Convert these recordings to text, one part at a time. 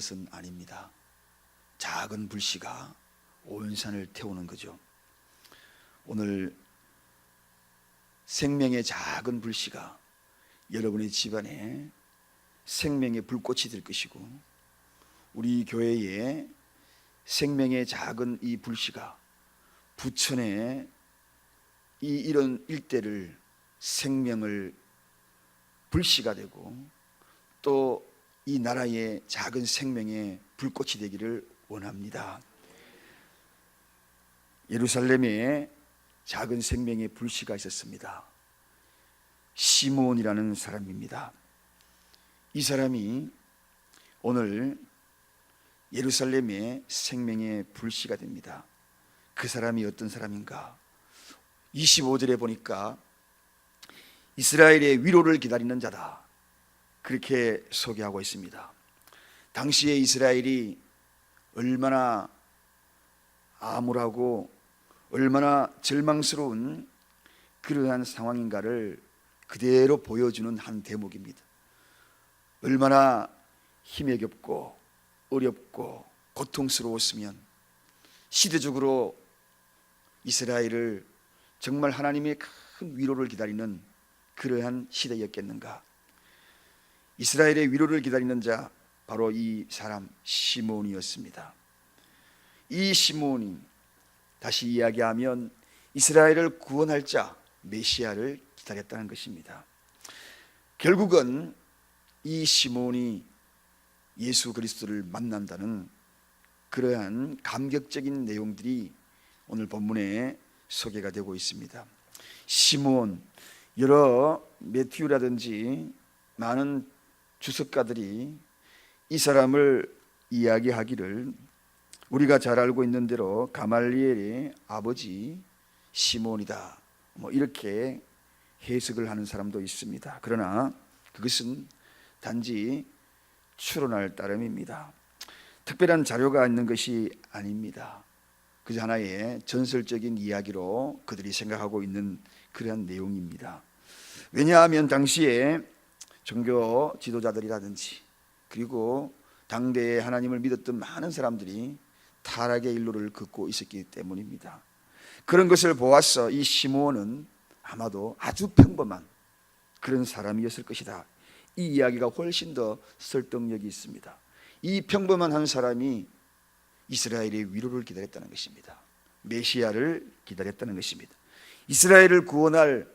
것은 아닙니다. 작은 불씨가 온 산을 태우는 거죠. 오늘 생명의 작은 불씨가 여러분의 집안에 생명의 불꽃이 될 것이고, 우리 교회에 생명의 작은 이 불씨가 부천의 이런 일대를 생명을 불씨가 되고, 또 이 나라의 작은 생명의 불꽃이 되기를 원합니다. 예루살렘에 작은 생명의 불씨가 있었습니다. 시므온이라는 사람입니다. 이 사람이 오늘 예루살렘의 생명의 불씨가 됩니다. 그 사람이 어떤 사람인가? 25절에 보니까 이스라엘의 위로를 기다리는 자다, 그렇게 소개하고 있습니다. 당시에 이스라엘이 얼마나 암울하고 얼마나 절망스러운 그러한 상황인가를 그대로 보여주는 한 대목입니다. 얼마나 힘에 겹고 어렵고 고통스러웠으면 시대적으로 이스라엘을 정말 하나님의 큰 위로를 기다리는 그러한 시대였겠는가. 이스라엘의 위로를 기다리는 자, 바로 이 사람 시므온이었습니다. 이 시므온이, 다시 이야기하면 이스라엘을 구원할 자 메시아를 기다렸다는 것입니다. 결국은 이 시므온이 예수 그리스도를 만난다는 그러한 감격적인 내용들이 오늘 본문에 소개가 되고 있습니다. 시므온, 여러 매튜라든지 많은 주석가들이 이 사람을 이야기하기를 우리가 잘 알고 있는 대로 가말리엘의 아버지 시므온이다, 이렇게 해석을 하는 사람도 있습니다. 그러나 그것은 단지 추론할 따름입니다. 특별한 자료가 있는 것이 아닙니다. 그저 하나의 전설적인 이야기로 그들이 생각하고 있는 그러한 내용입니다. 왜냐하면 당시에 종교 지도자들이라든지 그리고 당대에 하나님을 믿었던 많은 사람들이 타락의 일로를 걷고 있었기 때문입니다. 그런 것을 보아서 이 시므온은 아마도 아주 평범한 그런 사람이었을 것이다, 이 이야기가 훨씬 더 설득력이 있습니다. 이 평범한 한 사람이 이스라엘의 위로를 기다렸다는 것입니다. 메시아를 기다렸다는 것입니다. 이스라엘을 구원할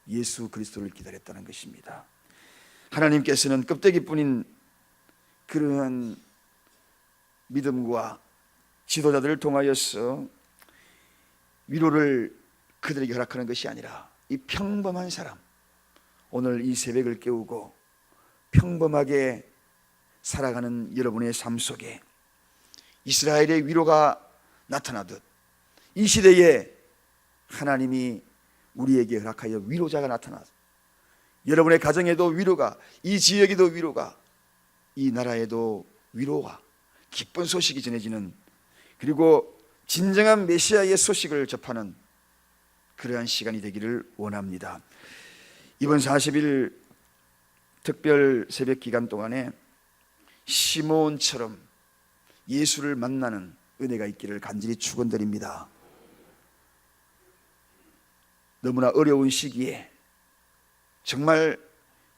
예수 그리스도를 기다렸다는 것입니다. 하나님께서는 껍데기뿐인 그러한 믿음과 지도자들을 통하여서 위로를 그들에게 허락하는 것이 아니라 이 평범한 사람, 오늘 이 새벽을 깨우고 평범하게 살아가는 여러분의 삶 속에 이스라엘의 위로가 나타나듯 이 시대에 하나님이 우리에게 허락하여 위로자가 나타나서 여러분의 가정에도 위로가, 이 지역에도 위로가, 이 나라에도 위로와 기쁜 소식이 전해지는, 그리고 진정한 메시아의 소식을 접하는 그러한 시간이 되기를 원합니다. 이번 40일 특별 새벽 기간 동안에 시므온처럼 예수를 만나는 은혜가 있기를 간절히 축원드립니다. 너무나 어려운 시기에 정말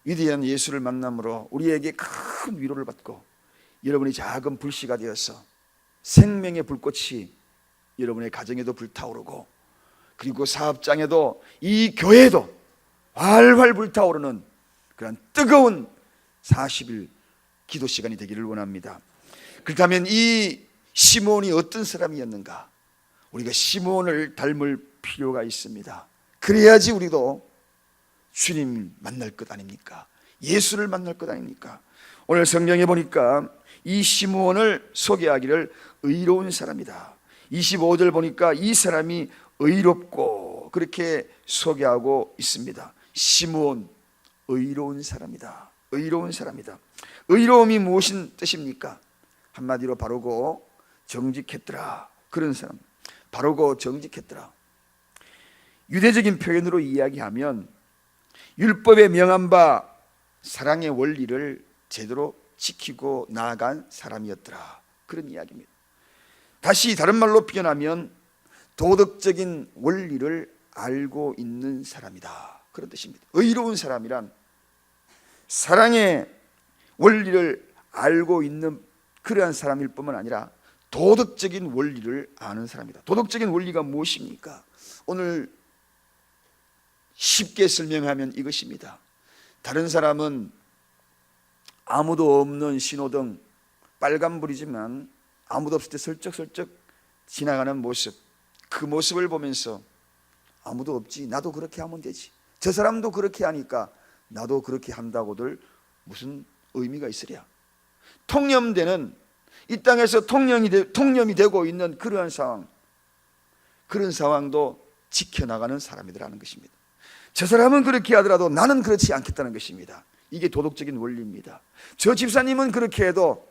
위대한 예수를 만남으로 우리에게 큰 위로를 받고 여러분이 작은 불씨가 되어서 생명의 불꽃이 여러분의 가정에도 불타오르고, 그리고 사업장에도 이 교회에도 활활 불타오르는 그런 뜨거운 40일 기도 시간이 되기를 원합니다. 그렇다면 이 시므온이 어떤 사람이었는가? 우리가 시므온을 닮을 필요가 있습니다. 그래야지 우리도 주님 만날 것 아닙니까? 예수를 만날 것 아닙니까? 오늘 성경에 보니까 이 시므온을 소개하기를 의로운 사람이다, 25절 보니까 이 사람이 의롭고 그렇게 소개하고 있습니다. 시므온, 의로운 사람이다, 의로운 사람이다. 의로움이 무엇인 뜻입니까? 한마디로 바르고 정직했더라, 그런 사람. 바르고 정직했더라. 유대적인 표현으로 이야기하면 율법에 명한 바 사랑의 원리를 제대로 지키고 나아간 사람이었더라. 그런 이야기입니다. 다시 다른 말로 표현하면 도덕적인 원리를 알고 있는 사람이다, 그런 뜻입니다. 의로운 사람이란 사랑의 원리를 알고 있는 그러한 사람일 뿐만 아니라 도덕적인 원리를 아는 사람이다. 도덕적인 원리가 무엇입니까? 오늘 쉽게 설명하면 이것입니다. 다른 사람은 아무도 없는 신호등 빨간불이지만 아무도 없을 때 슬쩍슬쩍 지나가는 모습, 그 모습을 보면서 아무도 없지, 나도 그렇게 하면 되지, 저 사람도 그렇게 하니까 나도 그렇게 한다고들 무슨 의미가 있으랴. 통념되는, 이 땅에서 통념이 되고 있는 그러한 상황, 그런 상황도 지켜나가는 사람이라는 것입니다. 저 사람은 그렇게 하더라도 나는 그렇지 않겠다는 것입니다. 이게 도덕적인 원리입니다. 저 집사님은 그렇게 해도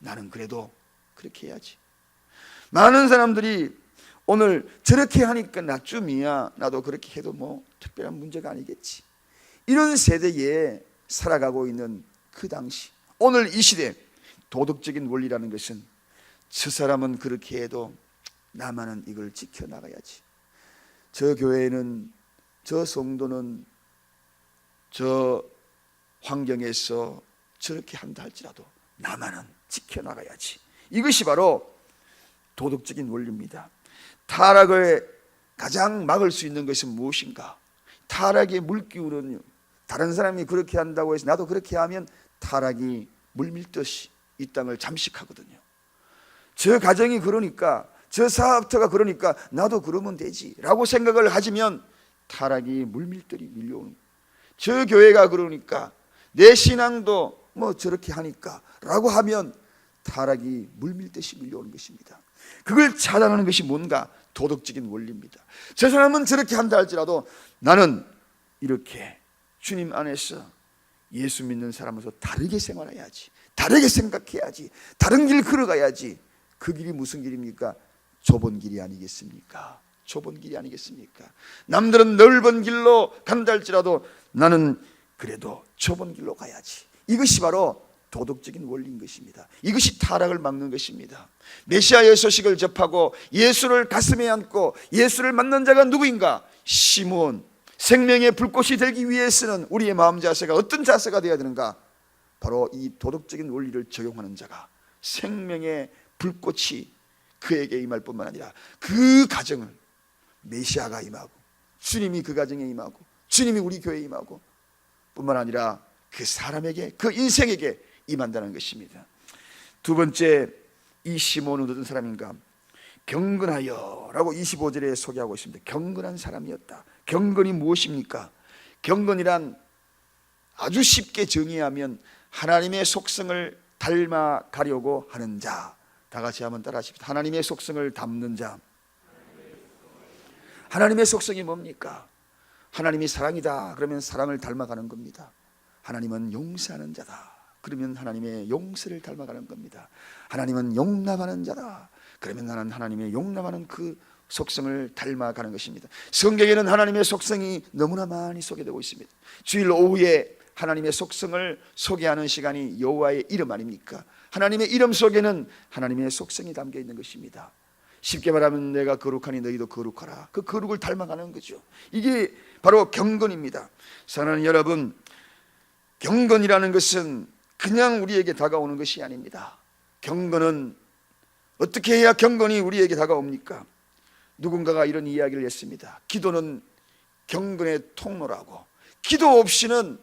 나는 그래도 그렇게 해야지. 많은 사람들이 오늘 저렇게 하니까 나쯤이야, 나도 그렇게 해도 뭐 특별한 문제가 아니겠지, 이런 세대에 살아가고 있는 그 당시, 오늘 이 시대 도덕적인 원리라는 것은 저 사람은 그렇게 해도 나만은 이걸 지켜나가야지, 저 교회는, 저 성도는 저 환경에서 저렇게 한다 할지라도 나만은 지켜나가야지. 이것이 바로 도덕적인 원리입니다. 타락을 가장 막을 수 있는 것은 무엇인가? 타락의 물기운은 다른 사람이 그렇게 한다고 해서 나도 그렇게 하면 타락이 물밀듯이 이 땅을 잠식하거든요. 저 가정이 그러니까, 저 사업터가 그러니까 나도 그러면 되지 라고 생각을 하시면 타락이 물밀듯이 밀려오는, 저 교회가 그러니까, 내 신앙도 뭐 저렇게 하니까 라고 하면 타락이 물밀듯이 밀려오는 것입니다. 그걸 차단하는 것이 뭔가? 도덕적인 원리입니다. 저 사람은 저렇게 한다 할지라도 나는 이렇게 주님 안에서 예수 믿는 사람으로서 다르게 생활해야지, 다르게 생각해야지, 다른 길 걸어가야지. 그 길이 무슨 길입니까? 좁은 길이 아니겠습니까? 좁은 길이 아니겠습니까? 남들은 넓은 길로 간다 할지라도 나는 그래도 좁은 길로 가야지. 이것이 바로 도덕적인 원리인 것입니다. 이것이 타락을 막는 것입니다. 메시아의 소식을 접하고 예수를 가슴에 안고 예수를 만난 자가 누구인가? 시므온. 생명의 불꽃이 되기 위해서는 우리의 마음 자세가 어떤 자세가 되어야 되는가? 바로 이 도덕적인 원리를 적용하는 자가, 생명의 불꽃이 그에게 임할 뿐만 아니라 그 가정을 메시아가 임하고, 주님이 그 가정에 임하고, 주님이 우리 교회에 임하고 뿐만 아니라 그 사람에게, 그 인생에게 임한다는 것입니다. 두 번째, 이 시몬은 어떤 사람인가? 경건하여 라고 25절에 소개하고 있습니다. 경건한 사람이었다. 경건이 무엇입니까? 경건이란 아주 쉽게 정의하면 하나님의 속성을 닮아가려고 하는 자. 다 같이 한번 따라 하십시다. 하나님의 속성을 담는 자. 하나님의 속성이 뭡니까? 하나님이 사랑이다 그러면 사랑을 닮아가는 겁니다. 하나님은 용서하는 자다 그러면 하나님의 용서를 닮아가는 겁니다. 하나님은 용납하는 자다 그러면 나는 하나님의 용납하는 그 속성을 닮아가는 것입니다. 성경에는 하나님의 속성이 너무나 많이 소개되고 있습니다. 주일 오후에 하나님의 속성을 소개하는 시간이 여호와의 이름 아닙니까? 하나님의 이름 속에는 하나님의 속성이 담겨 있는 것입니다. 쉽게 말하면 내가 거룩하니 너희도 거룩하라. 그 거룩을 닮아가는 거죠. 이게 바로 경건입니다. 사랑하는 여러분, 경건이라는 것은 그냥 우리에게 다가오는 것이 아닙니다. 경건은 어떻게 해야 경건이 우리에게 다가옵니까? 누군가가 이런 이야기를 했습니다. 기도는 경건의 통로라고. 기도 없이는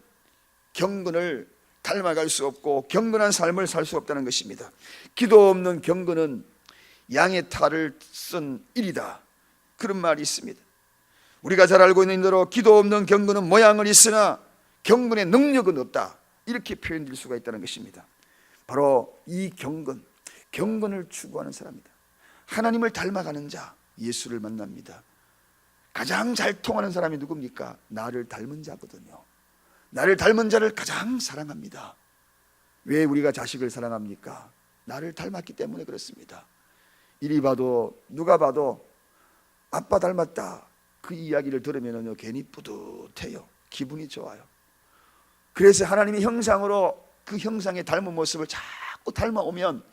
경건을 닮아갈 수 없고 경건한 삶을 살 수 없다는 것입니다. 기도 없는 경건은 양의 탈을 쓴 일이다, 그런 말이 있습니다. 우리가 잘 알고 있는 대로 기도 없는 경건은 모양은 있으나 경건의 능력은 없다, 이렇게 표현될 수가 있다는 것입니다. 바로 이 경건을 추구하는 사람이다. 하나님을 닮아가는 자, 예수를 만납니다. 가장 잘 통하는 사람이 누굽니까? 나를 닮은 자거든요. 나를 닮은 자를 가장 사랑합니다. 왜 우리가 자식을 사랑합니까? 나를 닮았기 때문에 그렇습니다. 이리 봐도 누가 봐도 아빠 닮았다, 그 이야기를 들으면 괜히 뿌듯해요. 기분이 좋아요. 그래서 하나님의 형상으로 그 형상의 닮은 모습을 자꾸 닮아오면,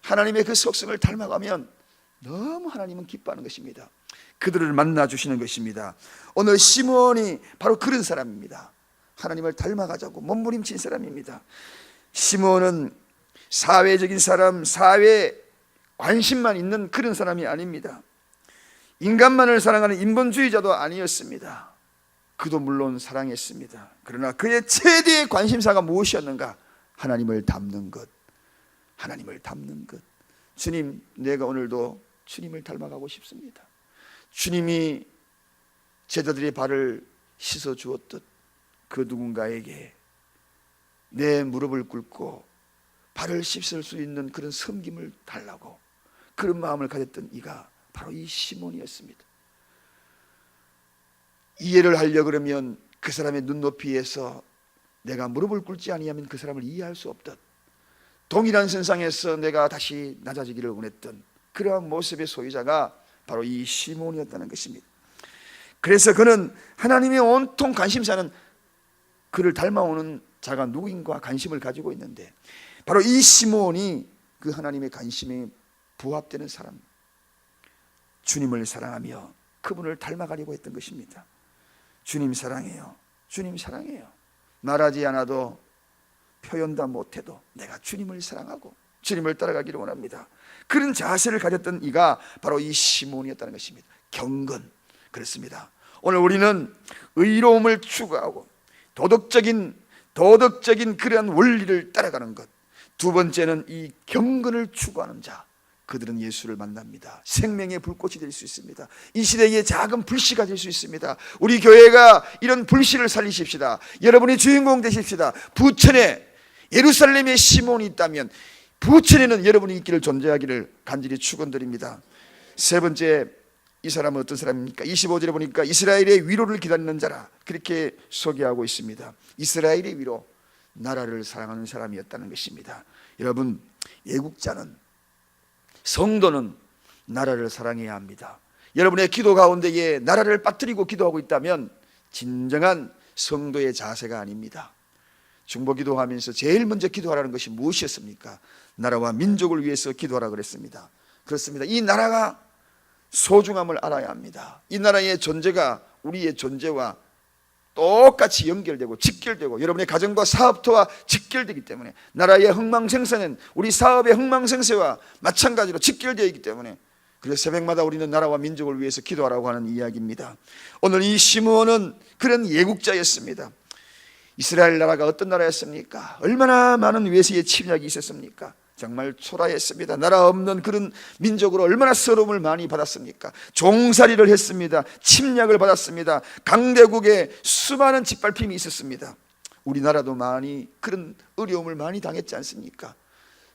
하나님의 그 속성을 닮아가면 너무 하나님은 기뻐하는 것입니다. 그들을 만나 주시는 것입니다. 오늘 시므온이 바로 그런 사람입니다. 하나님을 닮아가자고 몸부림친 사람입니다. 시므온은 사회적인 사람, 사회 관심만 있는 그런 사람이 아닙니다. 인간만을 사랑하는 인본주의자도 아니었습니다. 그도 물론 사랑했습니다. 그러나 그의 최대의 관심사가 무엇이었는가? 하나님을 닮는 것. 하나님을 닮는 것. 주님, 내가 오늘도 주님을 닮아가고 싶습니다. 주님이 제자들의 발을 씻어 주었듯 그 누군가에게 내 무릎을 꿇고 발을 씻을 수 있는 그런 섬김을 달라고 그런 마음을 가졌던 이가 바로 이 시몬이었습니다. 이해를 하려 그러면 그 사람의 눈높이에서 내가 무릎을 꿇지 아니하면 그 사람을 이해할 수 없듯, 동일한 선상에서 내가 다시 낮아지기를 원했던 그러한 모습의 소유자가 바로 이 시몬이었다는 것입니다. 그래서 그는 하나님의 온통 관심사는 그를 닮아오는 자가 누구인가 관심을 가지고 있는데, 바로 이 시몬이 그 하나님의 관심에 부합되는 사람, 주님을 사랑하며 그분을 닮아가려고 했던 것입니다. 주님 사랑해요. 주님 사랑해요. 말하지 않아도 표현도 못해도 내가 주님을 사랑하고 주님을 따라가기를 원합니다. 그런 자세를 가졌던 이가 바로 이 시몬이었다는 것입니다. 경건. 그렇습니다. 오늘 우리는 의로움을 추구하고 도덕적인 그러한 원리를 따라가는 것, 두 번째는 이 경건을 추구하는 자, 그들은 예수를 만납니다. 생명의 불꽃이 될 수 있습니다. 이 시대의 작은 불씨가 될 수 있습니다. 우리 교회가 이런 불씨를 살리십시다. 여러분이 주인공 되십시다. 부천에 예루살렘의 시몬이 있다면 부천에는 여러분이 있기를, 존재하기를 간절히 축원드립니다. 세 번째, 이 사람은 어떤 사람입니까? 25절에 보니까 이스라엘의 위로를 기다리는 자라 그렇게 소개하고 있습니다. 이스라엘의 위로, 나라를 사랑하는 사람이었다는 것입니다. 여러분, 애국자는, 성도는 나라를 사랑해야 합니다. 여러분의 기도 가운데에 나라를 빠뜨리고 기도하고 있다면 진정한 성도의 자세가 아닙니다. 중보 기도하면서 제일 먼저 기도하라는 것이 무엇이었습니까? 나라와 민족을 위해서 기도하라 그랬습니다. 그렇습니다. 이 나라가 소중함을 알아야 합니다. 이 나라의 존재가 우리의 존재와 똑같이 연결되고 직결되고 여러분의 가정과 사업터와 직결되기 때문에, 나라의 흥망생세는 우리 사업의 흥망생세와 마찬가지로 직결되어 있기 때문에, 그래서 새벽마다 우리는 나라와 민족을 위해서 기도하라고 하는 이야기입니다. 오늘 이 시므온은 그런 예국자였습니다. 이스라엘 나라가 어떤 나라였습니까? 얼마나 많은 외세의 침략이 있었습니까? 정말 초라했습니다. 나라 없는 그런 민족으로 얼마나 서러움을 많이 받았습니까? 종살이를 했습니다. 침략을 받았습니다. 강대국의 수많은 짓밟힘이 있었습니다. 우리나라도 많이 그런 어려움을 많이 당했지 않습니까?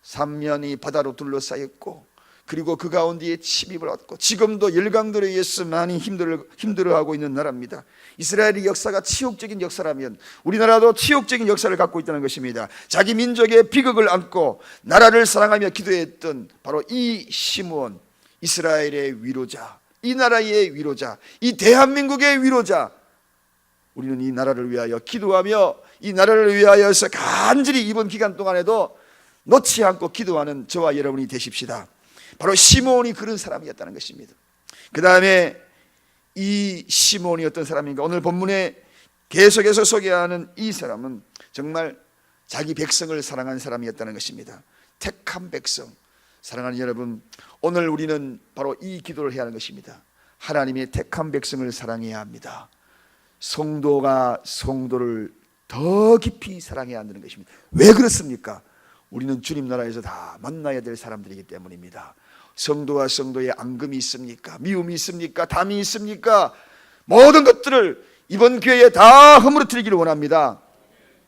삼면이 바다로 둘러싸였고, 그리고 그 가운데에 침입을 얻고, 지금도 열강들에 의해서 많이 힘들어하고 있는 나라입니다. 이스라엘의 역사가 치욕적인 역사라면 우리나라도 치욕적인 역사를 갖고 있다는 것입니다. 자기 민족의 비극을 안고 나라를 사랑하며 기도했던 바로 이 시므온, 이스라엘의 위로자, 이 나라의 위로자, 이 대한민국의 위로자. 우리는 이 나라를 위하여 기도하며 이 나라를 위하여서 간절히 이번 기간 동안에도 놓지 않고 기도하는 저와 여러분이 되십시다. 바로 시므온이 그런 사람이었다는 것입니다. 그 다음에 이 시므온이 어떤 사람인가? 오늘 본문에 계속해서 소개하는 이 사람은 정말 자기 백성을 사랑하는 사람이었다는 것입니다. 택한 백성. 사랑하는 여러분, 오늘 우리는 바로 이 기도를 해야 하는 것입니다. 하나님의 택한 백성을 사랑해야 합니다. 성도가 성도를 더 깊이 사랑해야 한다는 것입니다. 왜 그렇습니까? 우리는 주님 나라에서 다 만나야 될 사람들이기 때문입니다. 성도와 성도의 앙금이 있습니까? 미움이 있습니까? 담이 있습니까? 모든 것들을 이번 기회에 다 허물어뜨리기를 원합니다.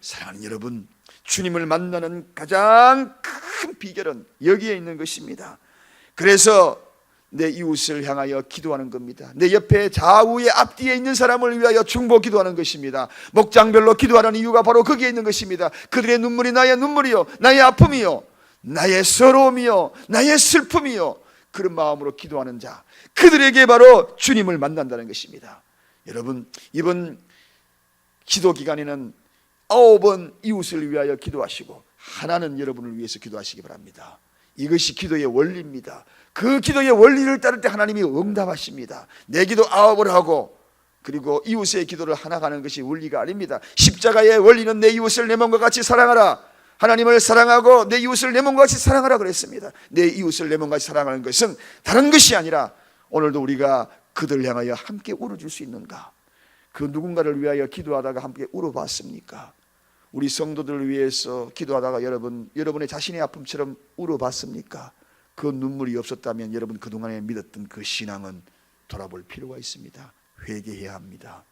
사랑하는 여러분, 주님을 만나는 가장 큰 비결은 여기에 있는 것입니다. 그래서 내 이웃을 향하여 기도하는 겁니다. 내 옆에 좌우에 앞뒤에 있는 사람을 위하여 중보 기도하는 것입니다. 목장별로 기도하는 이유가 바로 거기에 있는 것입니다. 그들의 눈물이 나의 눈물이요, 나의 아픔이요, 나의 서러움이요, 나의 슬픔이요, 그런 마음으로 기도하는 자, 그들에게 바로 주님을 만난다는 것입니다. 여러분, 이번 기도 기간에는 9번 이웃을 위하여 기도하시고 하나는 여러분을 위해서 기도하시기 바랍니다. 이것이 기도의 원리입니다. 그 기도의 원리를 따를 때 하나님이 응답하십니다. 내 기도 9을 하고 그리고 이웃의 기도를 하나 가는 것이 원리가 아닙니다. 십자가의 원리는 내 이웃을 내 몸과 같이 사랑하라. 하나님을 사랑하고 내 이웃을 내 몸과 같이 사랑하라 그랬습니다. 내 이웃을 내 몸과 같이 사랑하는 것은 다른 것이 아니라 오늘도 우리가 그들을 향하여 함께 울어줄 수 있는가? 그 누군가를 위하여 기도하다가 함께 울어봤습니까? 우리 성도들을 위해서 기도하다가 여러분의 자신의 아픔처럼 울어봤습니까? 그 눈물이 없었다면 여러분 그동안에 믿었던 그 신앙은 돌아볼 필요가 있습니다. 회개해야 합니다.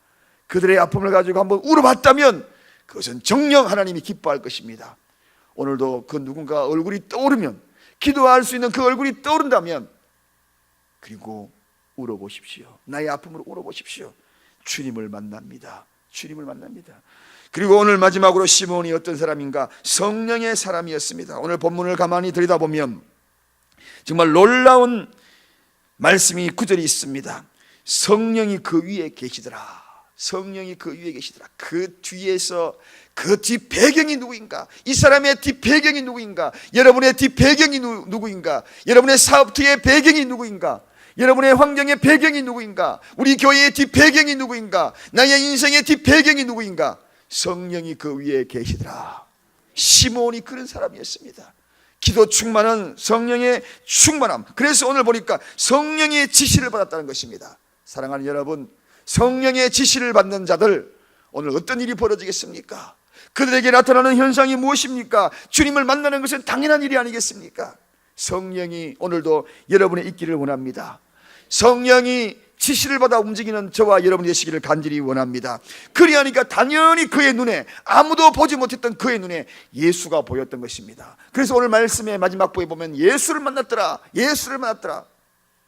그들의 아픔을 가지고 한번 울어봤다면 그것은 정녕 하나님이 기뻐할 것입니다. 오늘도 그 누군가 얼굴이 떠오르면, 기도할 수 있는 그 얼굴이 떠오른다면 그리고 울어보십시오. 나의 아픔으로 울어보십시오. 주님을 만납니다. 주님을 만납니다. 그리고 오늘 마지막으로 시몬이 어떤 사람인가? 성령의 사람이었습니다. 오늘 본문을 가만히 들여다보면 정말 놀라운 말씀이 9절이 있습니다. 성령이 그 위에 계시더라. 성령이 그 위에 계시더라. 그 뒤에서 그 뒷배경이 누구인가? 이 사람의 뒷배경이 누구인가? 여러분의 뒷배경이 누구인가? 여러분의 사업투의 배경이 누구인가? 여러분의 환경의 배경이 누구인가? 우리 교회의 뒷배경이 누구인가? 나의 인생의 뒷배경이 누구인가? 성령이 그 위에 계시더라. 시몬이 그런 사람이었습니다. 기도 충만은 성령의 충만함. 그래서 오늘 보니까 성령의 지시를 받았다는 것입니다. 사랑하는 여러분, 성령의 지시를 받는 자들 오늘 어떤 일이 벌어지겠습니까? 그들에게 나타나는 현상이 무엇입니까? 주님을 만나는 것은 당연한 일이 아니겠습니까? 성령이 오늘도 여러분의 있기를 원합니다. 성령이 지시를 받아 움직이는 저와 여러분이 되시기를 간절히 원합니다. 그리하니까 당연히 그의 눈에, 아무도 보지 못했던 그의 눈에 예수가 보였던 것입니다. 그래서 오늘 말씀의 마지막 부에 보면 예수를 만났더라. 예수를 만났더라.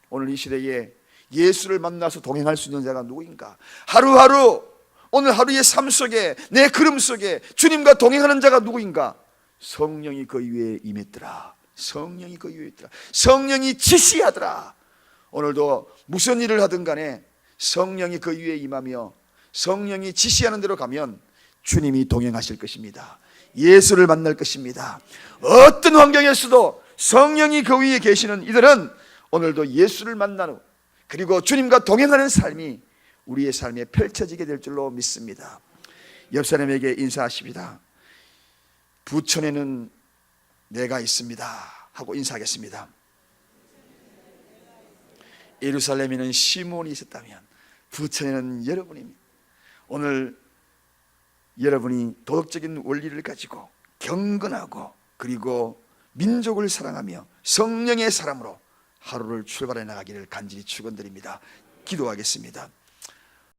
오늘 이 시대에 예수를 만나서 동행할 수 있는 자가 누구인가? 하루하루 오늘 하루의 삶 속에, 내 걸음 속에 주님과 동행하는 자가 누구인가? 성령이 그 위에 임했더라. 성령이 그 위에 있더라. 성령이 지시하더라. 오늘도 무슨 일을 하든 간에 성령이 그 위에 임하며 성령이 지시하는 대로 가면 주님이 동행하실 것입니다. 예수를 만날 것입니다. 어떤 환경에서도 성령이 그 위에 계시는 이들은 오늘도 예수를 만나는, 그리고 주님과 동행하는 삶이 우리의 삶에 펼쳐지게 될 줄로 믿습니다. 옆 사람에게 인사하십니다. 부천에는 내가 있습니다 하고 인사하겠습니다. 예루살렘에는 시몬이 있었다면 부천에는 여러분입니다. 오늘 여러분이 도덕적인 원리를 가지고 경건하고 그리고 민족을 사랑하며 성령의 사람으로 하루를 출발해 나가기를 간절히 축원드립니다. 기도하겠습니다.